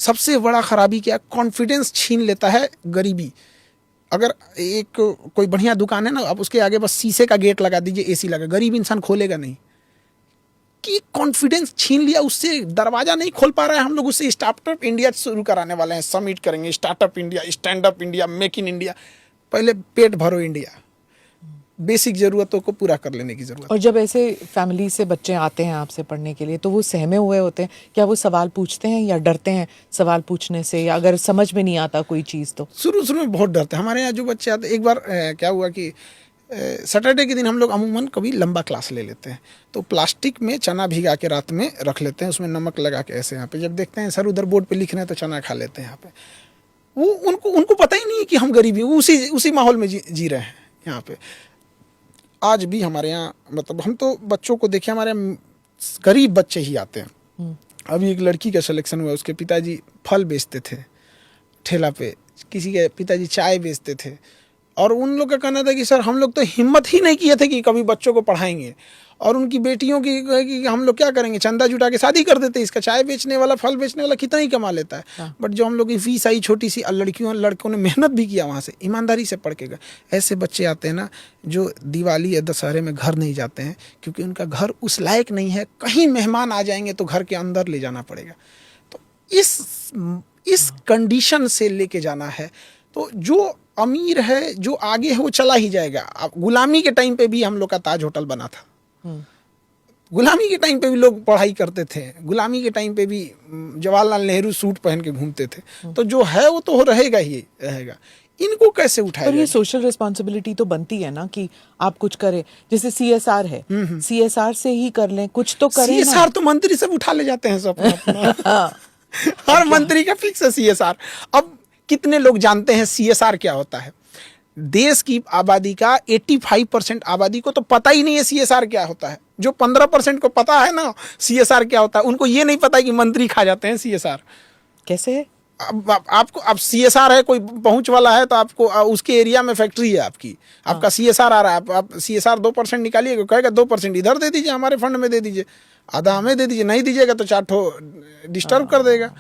सबसे बड़ा खराबी क्या, कॉन्फिडेंस छीन लेता है गरीबी। अगर एक कोई बढ़िया दुकान है ना, आप उसके आगे बस शीशे का गेट लगा दीजिए, एसी लगा, गरीब इंसान खोलेगा नहीं, कि कॉन्फिडेंस छीन लिया, उससे दरवाजा नहीं खोल पा रहा है। हम लोग उससे स्टार्टअप इंडिया शुरू कराने वाले हैं, समिट करेंगे, startup India, stand up India, make in India. पहले पेट भरो इंडिया, बेसिक जरूरतों को पूरा कर लेने की जरूरत। और जब ऐसे फैमिली से बच्चे आते हैं आपसे पढ़ने के लिए, तो वो सहमे हुए होते हैं, क्या वो सवाल पूछते हैं या डरते हैं सवाल पूछने से, या अगर समझ में नहीं आता कोई चीज़ तो? शुरू शुरू में बहुत डरते हैं। हमारे यहाँ जो बच्चे आते, एक बार क्या हुआ कि सैटरडे के दिन हम लोग अमूमन कभी लंबा क्लास ले लेते हैं, तो प्लास्टिक में चना भिगा के रात में रख लेते हैं, उसमें नमक लगा के ऐसे। यहाँ पे जब देखते हैं सर उधर बोर्ड पे लिख रहे हैं तो चना खा लेते हैं यहाँ पे। वो उनको पता ही नहीं है कि हम गरीबी, उसी माहौल में जी रहे हैं यहाँ पे। आज भी हमारे यहाँ, मतलब हम तो बच्चों को देखे, हमारे यहाँ गरीब बच्चे ही आते हैं। अभी एक लड़की का सिलेक्शन हुआ, उसके पिताजी फल बेचते थे ठेला पे, किसी के पिताजी चाय बेचते थे, और उन लोग का कहना था कि सर हम लोग तो हिम्मत ही नहीं किए थे कि कभी बच्चों को पढ़ाएंगे, और उनकी बेटियों की कि हम लोग क्या करेंगे, चंदा जुटा के शादी कर देते। इसका चाय बेचने वाला, फल बेचने वाला कितना ही कमा लेता है। बट जो हम लोग की फीस आई छोटी सी, लड़कों ने मेहनत भी किया, वहाँ से ईमानदारी से पढ़ के गए। ऐसे बच्चे आते हैं ना, जो दिवाली या दशहरे में घर नहीं जाते हैं, क्योंकि उनका घर उस लायक नहीं है। कहीं मेहमान आ जाएंगे तो घर के अंदर ले जाना पड़ेगा। तो इस कंडीशन से लेके जाना है। तो जो अमीर है, जो आगे है, वो चला ही जाएगा। अब गुलामी के टाइम पे भी हम लोग का ताज होटल बना था, गुलामी के टाइम पे भी लोग पढ़ाई करते थे, गुलामी के टाइम पे भी जवाहरलाल नेहरू सूट पहन के घूमते थे। तो जो है वो तो रहेगा ही रहेगा। इनको कैसे उठाया? पर ये सोशल रिस्पॉन्सिबिलिटी तो बनती है ना कि आप कुछ करें, जैसे CSR है, CSR से ही कर लें, कुछ तो करें। CSR तो मंत्री सब उठा ले जाते हैं सब अपना। हर मंत्री का फिक्स है CSR। अब कितने लोग जानते हैं CSR क्या होता है? देश की आबादी का 85% आबादी को तो पता ही नहीं है CSR क्या होता है। जो 15% को पता है ना CSR क्या होता है, उनको ये नहीं पता है कि मंत्री खा जाते हैं CSR। कैसे है? अब CSR है, कोई पहुंच वाला है तो आपको उसके एरिया में फैक्ट्री है आपकी, आपका CSR आ रहा है, आप CSR 2% निकालिए, कहेगा 2% इधर दे दीजिए, हमारे फंड में दे दीजिए, आधा हमें दे दीजिए, नहीं दीजिएगा तो 4 ठो डिस्टर्ब कर देगा।